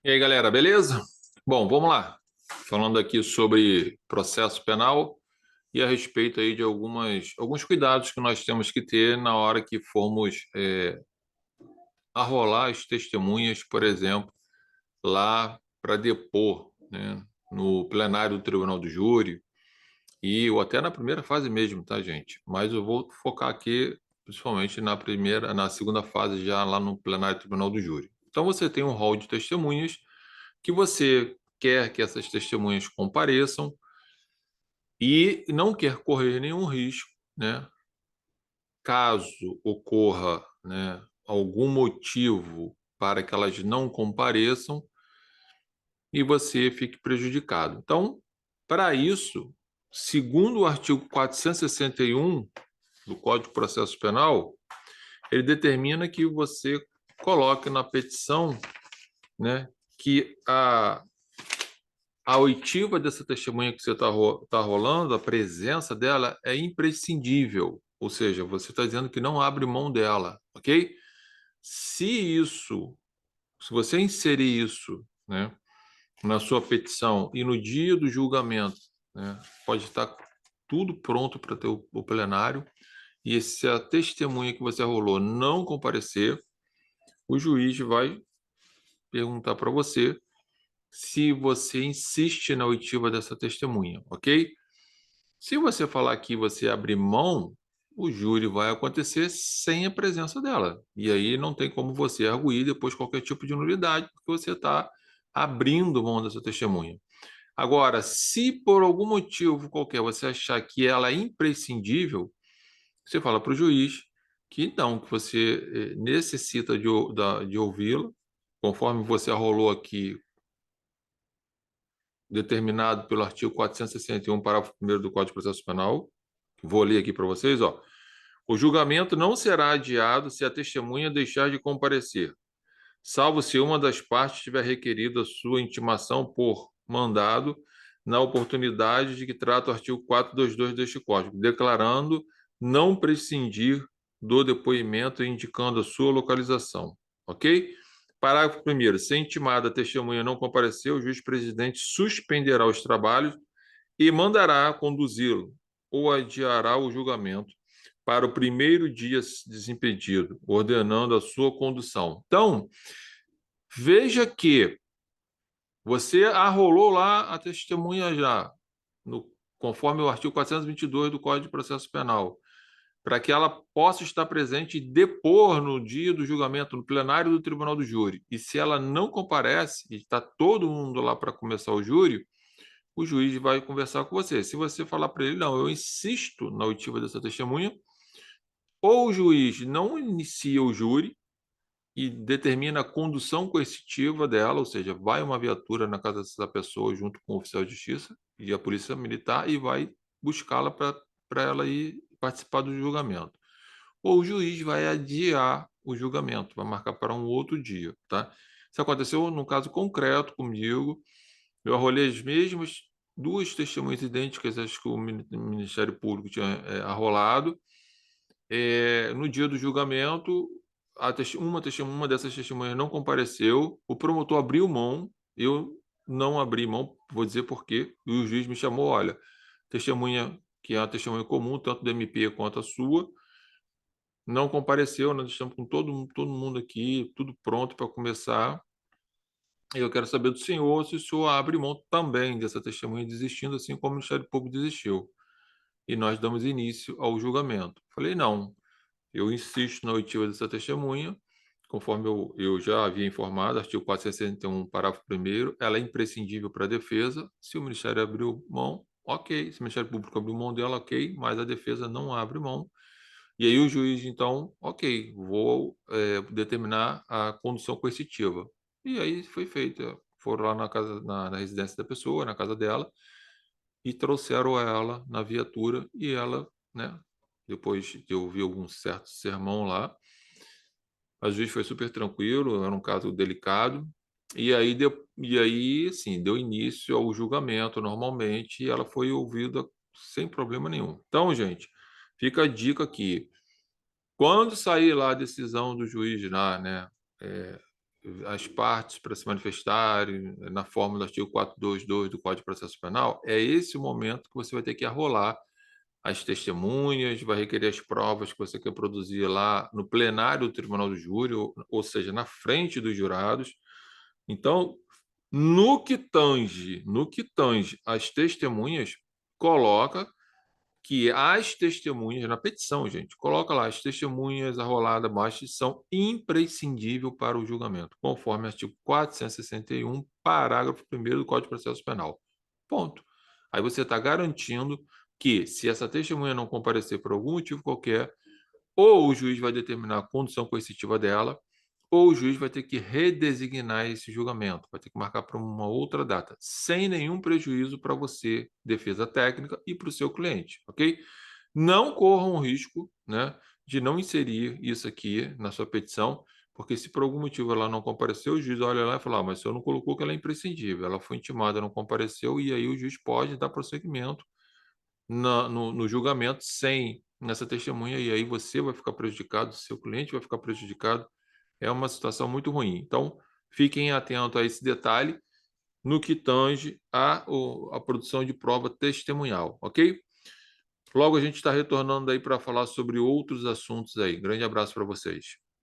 E aí, galera, beleza? Bom, vamos lá. Falando aqui sobre processo penal e a respeito aí de alguns cuidados que nós temos que ter na hora que formos arrolar as testemunhas, por exemplo, lá para depor, né, no plenário do Tribunal do Júri ou até na primeira fase mesmo, tá, gente? Mas eu vou focar aqui principalmente na segunda fase já lá no plenário do Tribunal do Júri. Então você tem um rol de testemunhas que você quer que essas testemunhas compareçam e não quer correr nenhum risco, né? Caso ocorra, né, algum motivo para que elas não compareçam e você fique prejudicado. Então, para isso, segundo o artigo 461 do Código de Processo Penal, ele determina que você coloque na petição, né, que a oitiva dessa testemunha que você está rolando, a presença dela é imprescindível. Ou seja, você está dizendo que não abre mão dela, ok? Se isso, se você inserir isso, né, na sua petição e no dia do julgamento, né, pode estar tudo pronto para ter o plenário, e se a testemunha que você rolou não comparecer, o juiz vai perguntar para você se você insiste na oitiva dessa testemunha, ok? Se você falar que você abrir mão, o júri vai acontecer sem a presença dela. E aí não tem como você arguir depois qualquer tipo de nulidade, porque você está abrindo mão dessa testemunha. Agora, se por algum motivo qualquer você achar que ela é imprescindível, você fala para o juiz que não, que você necessita de ouvi-la, conforme você arrolou aqui determinado pelo artigo 461, parágrafo 1º do Código de Processo Penal. Vou ler aqui para vocês, ó. O julgamento não será adiado se a testemunha deixar de comparecer, salvo se uma das partes tiver requerido a sua intimação por mandado na oportunidade de que trata o artigo 422 deste Código, declarando não prescindir do depoimento e indicando a sua localização. Ok? Parágrafo 1º. Se intimada a testemunha não comparecer, o juiz-presidente suspenderá os trabalhos e mandará conduzi-lo ou adiará o julgamento para o primeiro dia desimpedido, ordenando a sua condução. Então, veja que você arrolou lá a testemunha já, conforme o artigo 422 do Código de Processo Penal, para que ela possa estar presente e depor no dia do julgamento, no plenário do Tribunal do Júri. E se ela não comparece, e está todo mundo lá para começar o júri, o juiz vai conversar com você. Se você falar para ele, não, eu insisto na oitiva dessa testemunha, ou o juiz não inicia o júri e determina a condução coercitiva dela, ou seja, vai uma viatura na casa dessa pessoa junto com o oficial de justiça e a polícia militar e vai buscá-la para ela ir participar do julgamento. Ou o juiz vai adiar o julgamento, vai marcar para um outro dia, tá? Isso aconteceu num caso concreto comigo. Eu arrolei as mesmas duas testemunhas idênticas, acho que o Ministério Público tinha arrolado. No dia do julgamento, uma dessas testemunhas não compareceu, o promotor abriu mão, eu não abri mão, vou dizer por quê, e o juiz me chamou, olha, testemunha que é uma testemunha comum, tanto do MP quanto a sua, não compareceu, nós estamos com todo mundo aqui, tudo pronto para começar, e eu quero saber do senhor se o senhor abre mão também dessa testemunha desistindo, assim como o Ministério Público desistiu. E nós damos início ao julgamento. Falei, não, eu insisto na oitiva dessa testemunha, conforme eu já havia informado, artigo 461, parágrafo 1º, ela é imprescindível para a defesa. Se o Ministério abriu mão, ok. Se o Ministério Público abriu mão dela, ok, mas a defesa não abre mão. E aí o juiz, então, ok, vou determinar a condução coercitiva. E aí foi feito. Foram lá na casa, na residência da pessoa, na casa dela, e trouxeram ela na viatura e ela, né, depois de ouvir algum certo sermão lá, a juiz foi super tranquilo, era um caso delicado, sim, deu início ao julgamento normalmente e ela foi ouvida sem problema nenhum. Então, gente, fica a dica aqui, quando sair lá a decisão do juiz lá, né, as partes para se manifestarem na forma do artigo 422 do Código de Processo Penal, é esse o momento que você vai ter que arrolar as testemunhas, vai requerer as provas que você quer produzir lá no plenário do Tribunal do Júri, ou seja, na frente dos jurados. Então, no que tange as testemunhas, coloca que as testemunhas, na petição, gente, coloca lá, as testemunhas arroladas abaixo são imprescindíveis para o julgamento, conforme o artigo 461, parágrafo 1º do Código de Processo Penal. Ponto. Aí você está garantindo que, se essa testemunha não comparecer por algum motivo qualquer, ou o juiz vai determinar a condução coercitiva dela, ou o juiz vai ter que redesignar esse julgamento, vai ter que marcar para uma outra data, sem nenhum prejuízo para você, defesa técnica, e para o seu cliente, ok? Não corram o risco, né, de não inserir isso aqui na sua petição, porque se por algum motivo ela não compareceu, o juiz olha lá e fala, mas o senhor não colocou que ela é imprescindível, ela foi intimada, não compareceu, e aí o juiz pode dar prosseguimento no julgamento sem nessa testemunha, e aí você vai ficar prejudicado, seu cliente vai ficar prejudicado, é uma situação muito ruim. Então, fiquem atentos a esse detalhe no que tange a produção de prova testemunhal, ok? Logo a gente está retornando aí para falar sobre outros assuntos aí. Grande abraço para vocês.